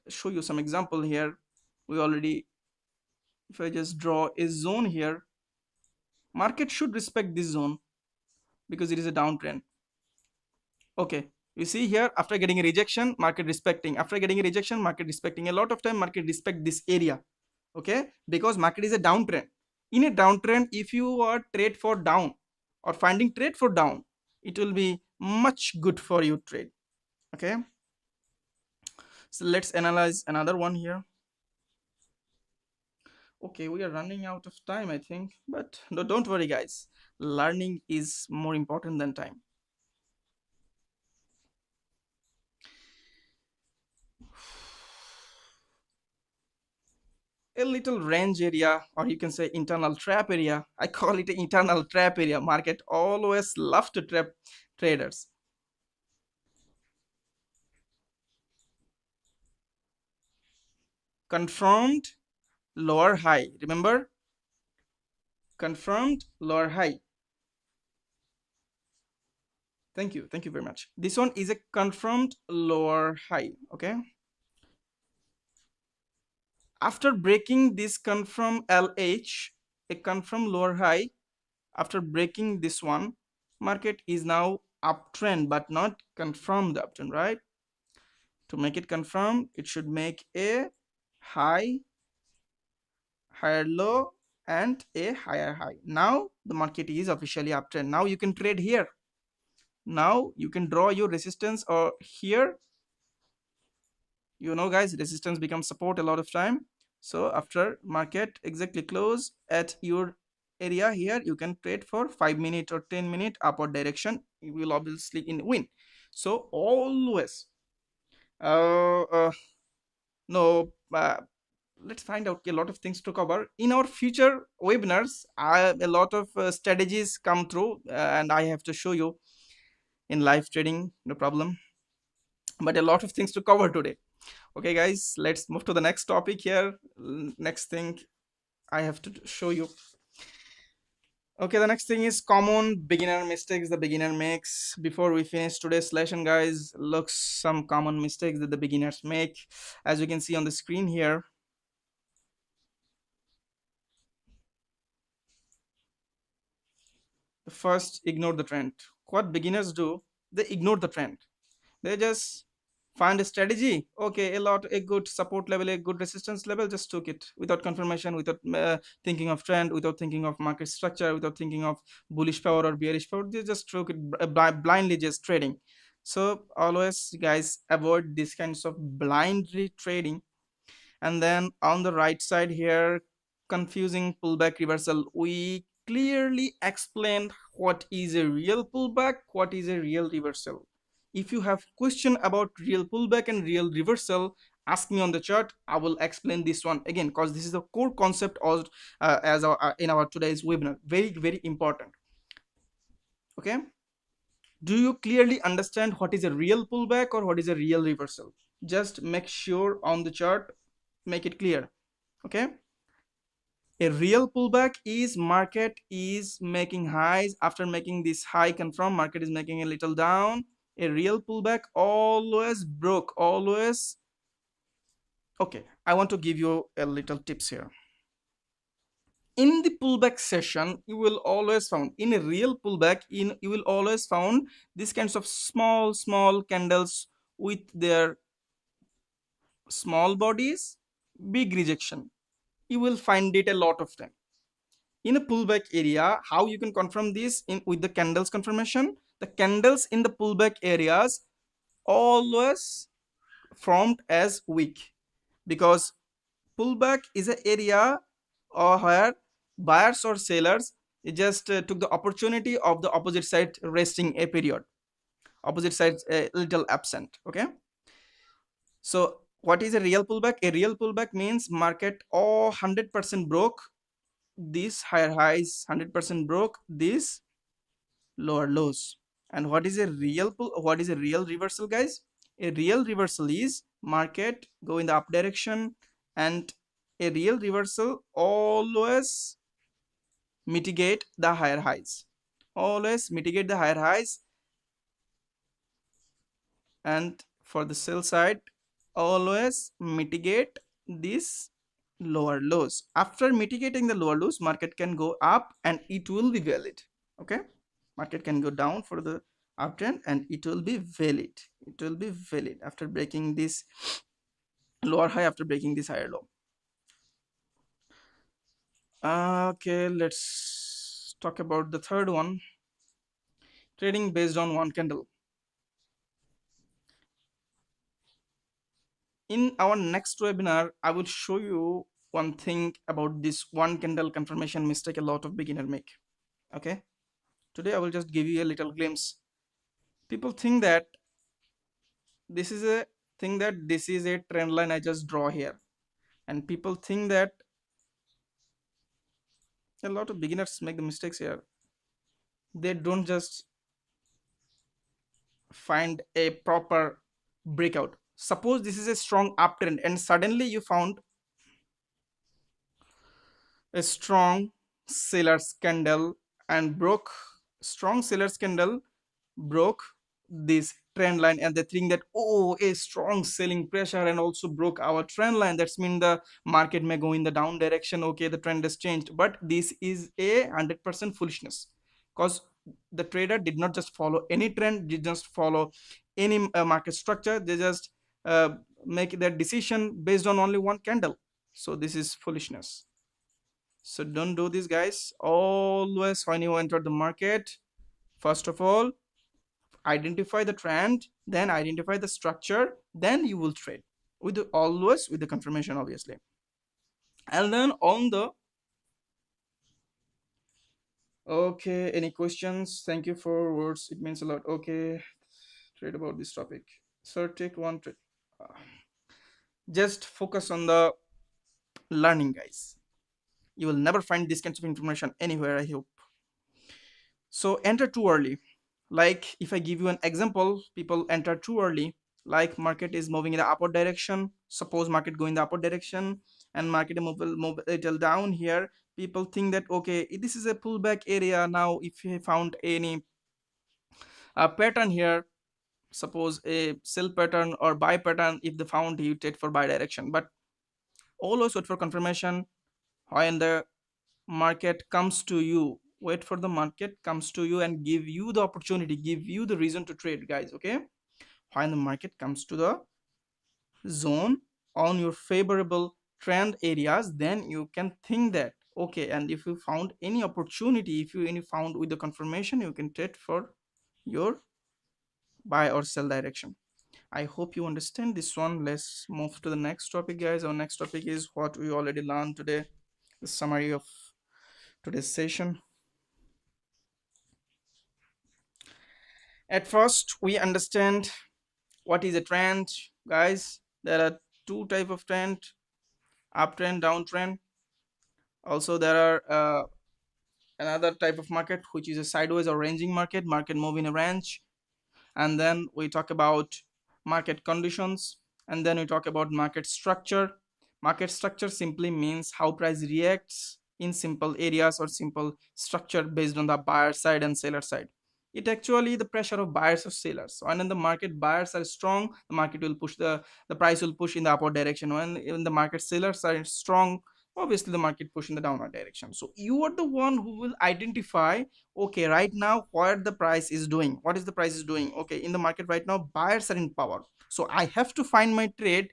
show you some example here, we already, if I just draw a zone here, market should respect this zone because it is a downtrend. Okay, you see here, after getting a rejection, market respecting, after getting a rejection, market respecting. A lot of time market respect this area. Okay, because market is a downtrend. In a downtrend, if you are trade for down or finding trade for down, it will be much good for you trade. Okay, so let's analyze another one here. Okay, we are running out of time, I think, but no, don't worry guys, learning is more important than time. A little range area, or you can say internal trap area. I call it an internal trap area. Market always love to trap traders. Confirmed lower high, remember, confirmed lower high. Thank you very much. This one is a confirmed lower high. Okay, after breaking this confirm LH, a confirmed lower high, after breaking this one, market is now uptrend but not confirmed uptrend, right? To make it confirm, it should make a high, higher low, and a higher high. Now the market is officially uptrend. Now you can trade here. Now you can draw your resistance, or here, you know guys, resistance becomes support a lot of time. So after market exactly close at your area here, you can trade for 5 minute or 10 minute upward direction. You will obviously in win. So always uh, uh no let's find out a lot of things to cover in our future webinars. A lot of strategies come through, and I have to show you in live trading, no problem, but a lot of things to cover today. Okay guys, let's move to the next topic here. Next thing I have to show you. Okay, the next thing is common beginner mistakes the beginner makes. Before we finish today's lesson guys, look some common mistakes that the beginners make. As you can see on the screen here, first, ignore the trend. What beginners do, they ignore the trend. They just find a strategy. Okay, a good support level, a good resistance level, just took it without confirmation, without thinking of trend, without thinking of market structure, without thinking of bullish power or bearish power. They just took it blindly, just trading. So always guys, avoid these kinds of blindly trading. And then on the right side here, confusing pullback reversal, we clearly explained what is a real pullback, what is a real reversal. If you have question about real pullback and real reversal, ask me on the chart. I will explain this one again, because this is the core concept of in our today's webinar. Very important. Okay, do you clearly understand what is a real pullback or what is a real reversal? Just make sure on the chart, make it clear. Okay, a real pullback is market is making highs, after making this high confirm, market is making a little down. A real pullback always broke, always. Okay, I want to give you a little tips here. In the pullback session, you will always found, in a real pullback, in you will always found these kinds of small candles with their small bodies, big rejection. You will find it a lot of time in a pullback area. How you can confirm this in with the candles confirmation? The candles in the pullback areas always formed as weak, because pullback is an area where buyers or sellers just took the opportunity of the opposite side resting a period, opposite side a little absent. Okay, so what is a real pullback? A real pullback means market 100% broke these higher highs, 100% broke these lower lows. And what is a real what is a real reversal, guys? A real reversal is market go in the up direction, and a real reversal always mitigate the higher highs, always mitigate the higher highs. And for the sell side, always mitigate these lower lows. After mitigating the lower lows, market can go up and it will be valid. Okay, market can go down for the uptrend and it will be valid, it will be valid after breaking this lower high, after breaking this higher low. Okay, let's talk about the third one, trading based on one candle. In our next webinar, I will show you one thing about this one candle confirmation mistake a lot of beginner make. Okay, today I will just give you a little glimpse. People think that this is a this is a trend line I just draw here, and people think that a lot of beginners make the mistakes here. They don't just find a proper breakout. Suppose this is a strong uptrend and suddenly you found a strong seller's candle and broke, strong seller's candle broke this trend line, and they think that, oh, a strong selling pressure and also broke our trend line, that's mean the market may go in the down direction. Okay, the trend has changed, but this is a 100% foolishness, because the trader did not just follow any trend, did just follow any market structure. They just uh, make their decision based on only one candle. So this is foolishness. So don't do this, guys. Always when you enter the market, first of all, identify the trend, then identify the structure, then you will trade with the, always with the confirmation, obviously. And then on the, okay, any questions? Thank you for words, it means a lot. Okay, trade about this topic. Sir, take one trade. Just focus on the learning, guys. You will never find this kinds of information anywhere, I hope. So enter too early. Like if I give you an example, people enter too early. Like market is moving in the upward direction. Suppose market go in the upward direction and market move a little down here. People think that, okay, this is a pullback area. Now if you found any pattern here, suppose a sell pattern or buy pattern, if they found, you take for buy direction. But always wait for confirmation. When the market comes to you, wait for the market comes to you and give you the opportunity, give you the reason to trade, guys. Okay, when the market comes to the zone on your favorable trend areas, then you can think that, okay, and if you found any opportunity, if you any found with the confirmation, you can trade for your buy or sell direction. I hope you understand this one. Let's move to the next topic, guys. Our next topic is what we already learned today, the summary of today's session. At first, we understand what is a trend, guys. There are two type of trend: uptrend, downtrend. Also, there are another type of market which is a sideways or ranging market. Market move in a range. And then we talk about market conditions, and then we talk about market structure. Market structure simply means how price reacts in simple areas or simple structure based on the buyer side and seller side. It actually the pressure of buyers or sellers. So, and in the market buyers are strong, the market will push the price will push in the upward direction. When in the market sellers are strong, obviously the market push in the downward direction. So you are the one who will identify, okay, right now what the price is doing, what is the price is doing. Okay, in the market right now buyers are in power, so I have to find my trade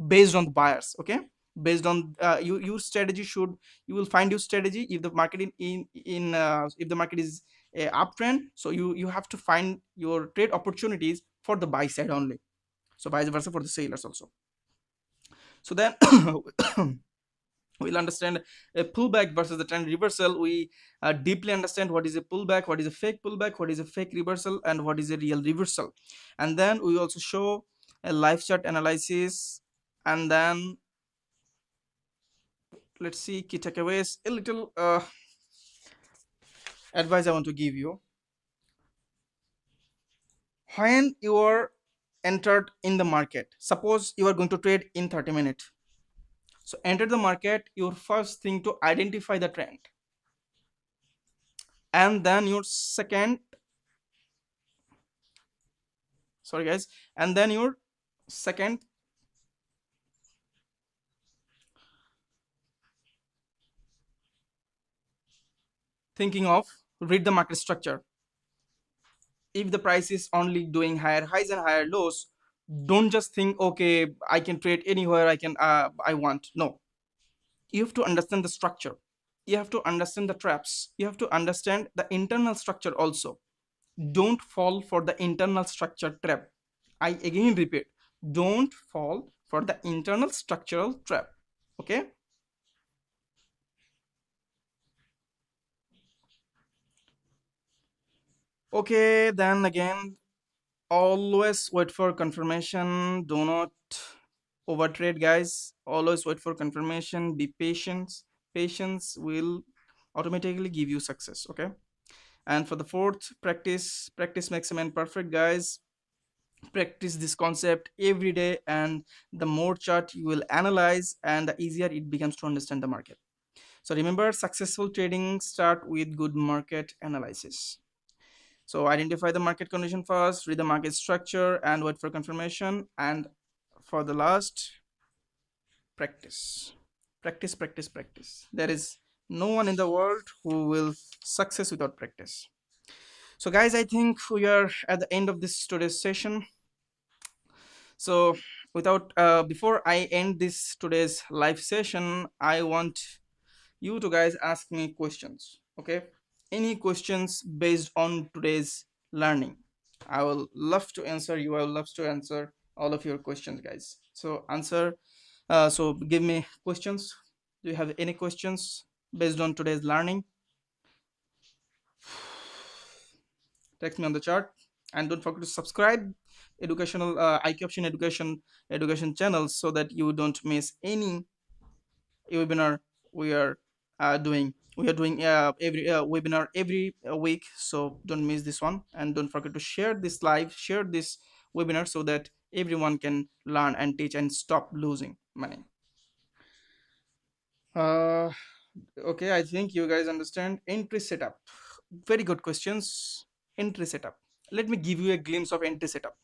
based on the buyers. Okay, based on your strategy should, you will find your strategy if the market in if the market is a uptrend, so you have to find your trade opportunities for the buy side only, so vice versa for the sellers also. So then we'll understand a pullback versus the trend reversal. We deeply understand what is a pullback, what is a fake pullback, what is a fake reversal, and what is a real reversal. And then we also show a live chart analysis. And then let's see key takeaways. A little advice I want to give you. When you are entered in the market, suppose you are going to trade in 30 minutes. So enter the market, your first thing to identify the trend. And then your second, sorry guys, and then your second thinking of, read the market structure. If the price is only doing higher highs and higher lows, don't just think, okay, I can trade anywhere I can, I want. No, you have to understand the structure, you have to understand the traps, you have to understand the internal structure also. Don't fall for the internal structure trap. I again repeat, don't fall for the internal structural trap. Okay, okay, then again, always wait for confirmation. Do not overtrade, guys. Always wait for confirmation. Be patient. Patience will automatically give you success. Okay, and for the fourth, practice makes a man perfect, guys. Practice this concept every day, and the more chart you will analyze, and the easier it becomes to understand the market. So remember, successful trading start with good market analysis. So identify the market condition first, read the market structure, and wait for confirmation. And for the last, practice. Practice, practice, practice. There is no one in the world who will success without practice. So guys, I think we are at the end of this today's session. So without before I end this today's live session, I want you to guys ask me questions. Okay, any questions based on today's learning, I will love to answer you. I will love to answer all of your questions, guys. So answer, so give me questions. Do you have any questions based on today's learning? Text me on the chart, and don't forget to subscribe educational IQ Option education channels, so that you don't miss any webinar we are doing. We are doing every webinar every week, so don't miss this one, and don't forget to share this live, share this webinar, so that everyone can learn and teach and stop losing money. uh okay, I think you guys understand. Entry setup, very good questions. Entry setup, let me give you a glimpse of entry setup.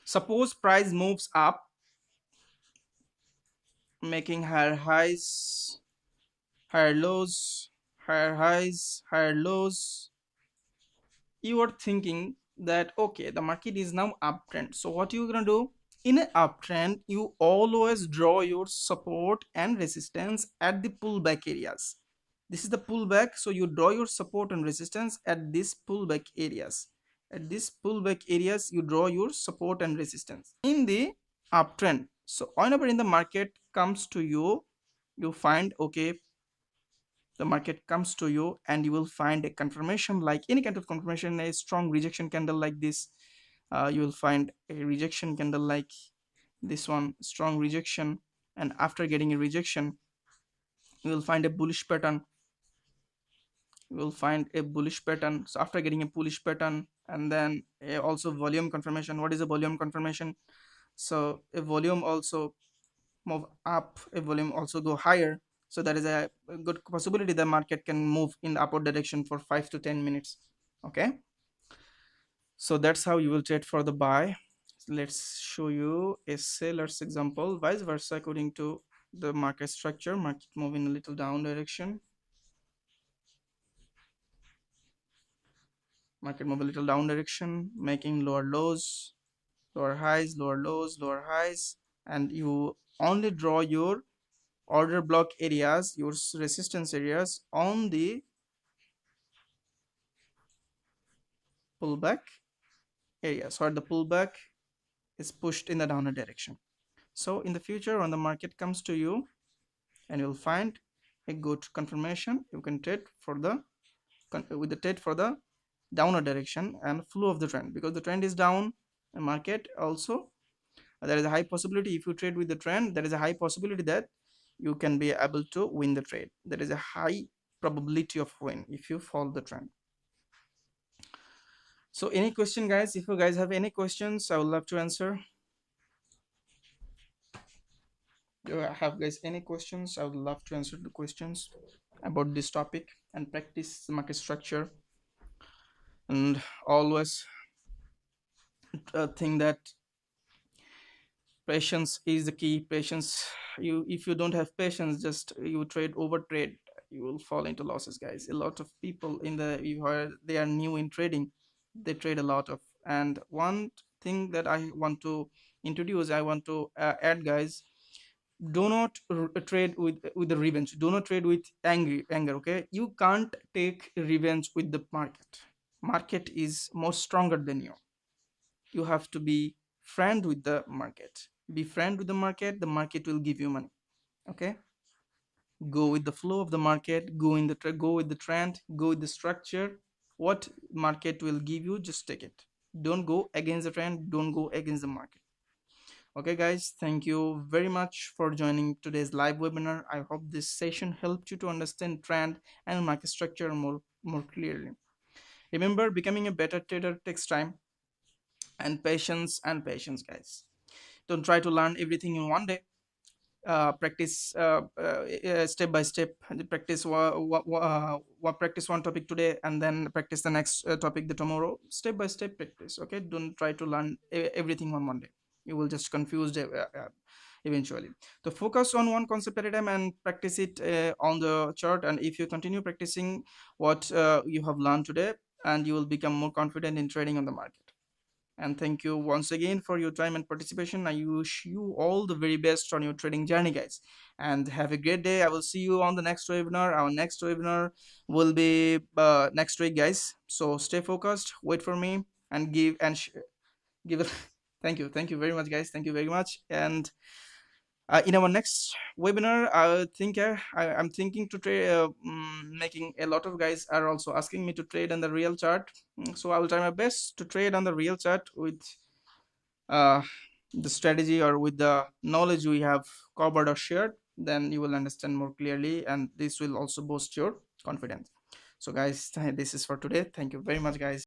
Suppose price moves up, making higher highs, higher lows, higher highs, higher lows. You are thinking that, okay, the market is now uptrend. So what you gonna do? In an uptrend, you always draw your support and resistance at the pullback areas. This is the pullback, so you draw your support and resistance at this pullback areas. At this pullback areas, you draw your support and resistance in the uptrend. So whenever in the market comes to you, you find, okay, the market comes to you, and you will find a confirmation, like any kind of confirmation, a strong rejection candle like this. You will find a rejection candle like this one, strong rejection. And after getting a rejection, you will find a bullish pattern. You will find a bullish pattern. So after getting a bullish pattern, and then also volume confirmation. What is a volume confirmation? So a volume also move up, a volume also go higher. So there is a good possibility the market can move in the upward direction for 5 to 10 minutes. Okay, So that's how you will trade for the buy. Let's show you a seller's example, vice versa according to the market structure. Market moving a little down direction, market move a little down direction, making lower lows, lower highs, lower lows, lower highs, and you only draw your order block areas, your resistance areas on the pullback areas, or the pullback is pushed in the downward direction. So in the future, when the market comes to you and you'll find a good confirmation, you can trade for the with the trade for the downward direction and flow of the trend, because the trend is down. The market also, there is a high possibility, if you trade with the trend, there is a high possibility that you can be able to win the trade. There is a high probability of win if you follow the trend. So any question, guys? If you guys have any questions, I would love to answer. Do you have guys any questions? I would love to answer the questions about this topic and practice market structure. And always think that patience is the key. Patience, you, if you don't have patience, just you trade over trade, you will fall into losses, guys. A lot of people in the, you are, they are new in trading, they trade a lot of. And one thing that I want to introduce, I want to add, guys, do not trade with the revenge. Do not trade with anger. Okay, you can't take revenge with the market. Market is more stronger than you. You have to be friend with the market. Be friend with the market. The market will give you money. Okay, go with the flow of the market. Go in the go with the trend. Go with the structure. What market will give you, just take it. Don't go against the trend. Don't go against the market. Okay, guys, thank you very much for joining today's live webinar. I hope this session helped you to understand trend and market structure more clearly. Remember, becoming a better trader takes time and patience, guys. Don't try to learn everything in one day. Practice step by step. Practice practice one topic today and then practice the next topic the tomorrow. Step by step practice. Okay, don't try to learn everything on one day. You will just confuse eventually. So focus on one concept at a time and practice it on the chart. And if you continue practicing what you have learned today, and you will become more confident in trading on the market. And thank you once again for your time and participation. I wish you all the very best on your trading journey, guys, and have a great day. I will see you on the next webinar. Our next webinar will be next week, guys, so stay focused, wait for me, and give it. Thank you very much, guys. Thank you very much. And in our next webinar, I'm thinking to trade, making a lot of guys are also asking me to trade on the real chart. So I will try my best to trade on the real chart with uh, the strategy or with the knowledge we have covered or shared. Then you will understand more clearly, and this will also boost your confidence. So guys, this is for today. Thank you very much, guys.